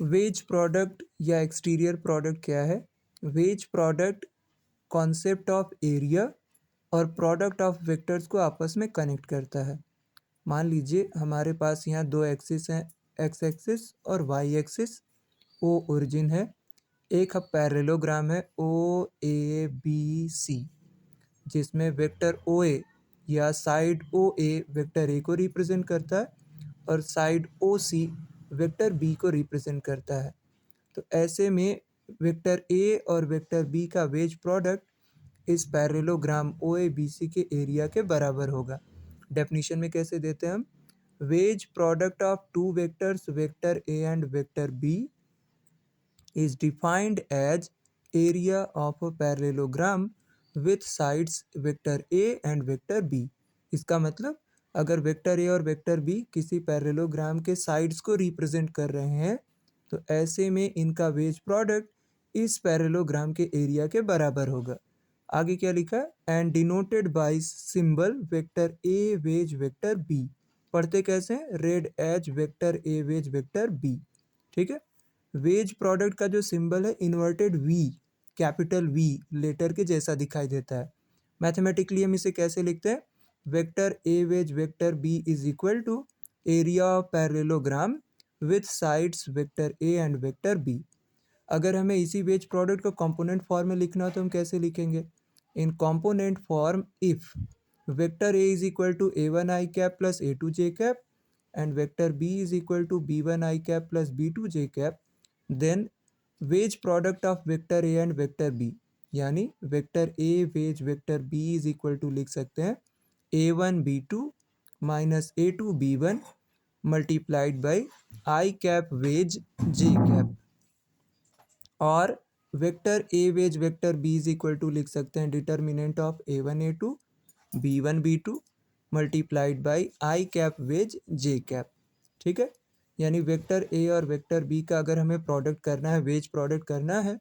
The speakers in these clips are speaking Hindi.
वेज प्रोडक्ट या एक्सटीरियर प्रोडक्ट क्या है? Wedge product concept of area और प्रोडक्ट ऑफ वेक्टर्स को आपस में कनेक्ट करता है। मान लीजिए हमारे पास यहाँ दो एक्सिस हैं, एक्स एक्सिस और वाई एक्सिस। ओ ओरिजिन है, एक पैरेललोग्राम है ओ ए बी सी, जिसमें वेक्टर ओ ए या side O A vector A को रिप्रेजेंट करता है और side O C vector B को रिप्रेजेंट करता है। तो ऐसे में वेक्टर ए और वेक्टर बी का वेज प्रोडक्ट इस parallelogram O A B C के एरिया के बराबर होगा। डेफिनेशन में कैसे देते हैं हम? Wedge product of two vectors vector A and vector B is defined as area of a parallelogram with sides vector A and vector B। इसका मतलब अगर वेक्टर ए और वेक्टर बी किसी पैरेललोग्राम के साइड्स को रिप्रेजेंट कर रहे हैं तो ऐसे में इनका वेज प्रोडक्ट इस पैरेललोग्राम के एरिया के बराबर होगा। आगे क्या लिखा है? And denoted by symbol vector A wedge vector B. पढ़ते कैसे हैं? रेड एज वेक्टर ए वेज वेक्टर बी। ठीक है। वेज प्रोडक्ट का जो सिंबल है inverted V, capital V letter के जैसा दिखाई देता है। मैथमेटिकली हम इसे कैसे लिखते हैं? Vector A wedge vector B is equal to area of parallelogram with sides vector A and vector B. अगर हमें इसी वेज प्रोडक्ट को कंपोनेंट फॉर्म में लिखना हो तो हम कैसे लिखेंगे? In component form if vector A is equal to A one I cap plus A two J cap and vector B is equal to B one I cap plus B two J cap, then wedge product of vector A and vector B यानी vector A wedge vector B is equal to लिख सकते हैं A one B two minus A two B one multiplied by I cap wedge J cap. और vector A wedge vector B is equal to लिख सकते हैं determinant of A two B one B two multiplied by I cap wedge J cap. ठीक है। यानी वेक्टर ए और वेक्टर बी का अगर हमें प्रोडक्ट करना है, वेज प्रोडक्ट करना है,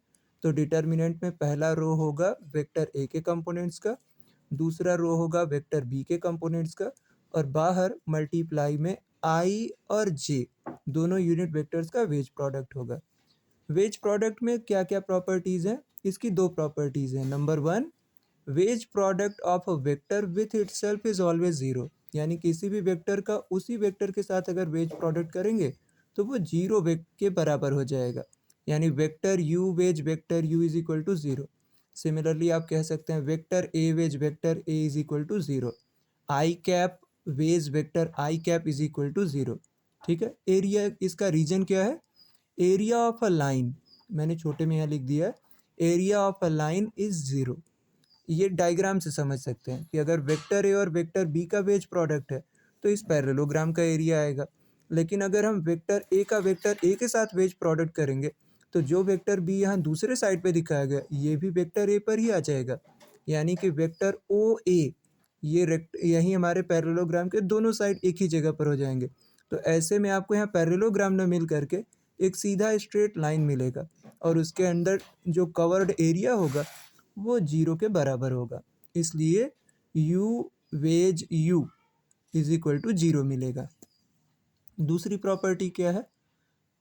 तो डिटर्मिनेंट में पहला रो होगा वेक्टर ए के कंपोनेंट्स का, दूसरा रो होगा वेक्टर बी के कंपोनेंट्स का, और बाहर मल्टीप्लाई में आई और जे दोनों यूनिट वेक्टर्स का वेज प्रोडक्ट होगा। वेज प्रोडक्ट में क्या क्या प्रॉपर्टीज़ हैं? इसकी दो प्रॉपर्टीज़ हैं। Number one, wedge product of a vector with itself is always zero, यानी किसी भी वेक्टर का उसी वेक्टर के साथ अगर वेज प्रोडक्ट करेंगे तो वो जीरो के बराबर हो जाएगा, यानी vector u wedge vector u is equal to zero. Similarly आप कह सकते हैं vector A wedge vector A is equal to zero, i cap wedge vector i cap is equal to zero. ठीक है। एरिया, इसका रीजन क्या है? एरिया ऑफ अ लाइन, मैंने छोटे में यहाँ लिख दिया है, area of a line is zero. ये डायग्राम से समझ सकते हैं कि अगर वेक्टर ए और वेक्टर बी का वेज प्रोडक्ट है तो इस पैरेललोग्राम का एरिया आएगा। लेकिन अगर हम वेक्टर ए का वेक्टर ए के साथ वेज प्रोडक्ट करेंगे तो जो वेक्टर बी यहाँ दूसरे साइड पे दिखाया गया ये भी वेक्टर ए पर ही आ जाएगा, यानी कि वेक्टर ओ ए ये यही हमारे पैरेललोग्राम के दोनों साइड एक ही जगह पर हो जाएंगे। तो ऐसे में आपको यहाँ पैरेललोग्राम न मिल करके एक सीधा स्ट्रेट लाइन मिलेगा और उसके अंदर जो कवर्ड एरिया होगा वो जीरो के बराबर होगा, इसलिए u wedge u is equal to zero मिलेगा। दूसरी प्रॉपर्टी क्या है?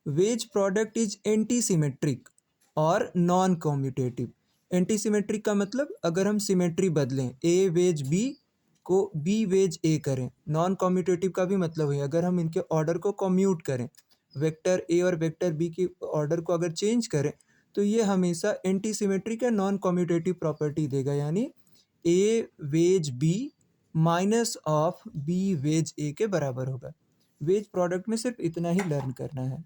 Wedge product is anti symmetric और नॉन कम्यूटेटिव। एंटी सिमेट्रिक का मतलब अगर हम सिमेट्री बदलें, ए वेज बी को बी वेज ए करें। नॉन कम्यूटेटिव का भी मतलब है अगर हम इनके ऑर्डर को कम्यूट करें, वेक्टर ए और वेक्टर बी की ऑर्डर को अगर चेंज करें तो ये हमेशा एंटी सिमेट्रिक या नॉन कम्यूटेटिव प्रॉपर्टी देगा, यानी A wedge B minus of B wedge A के बराबर होगा। वेज प्रोडक्ट में सिर्फ इतना ही लर्न करना है।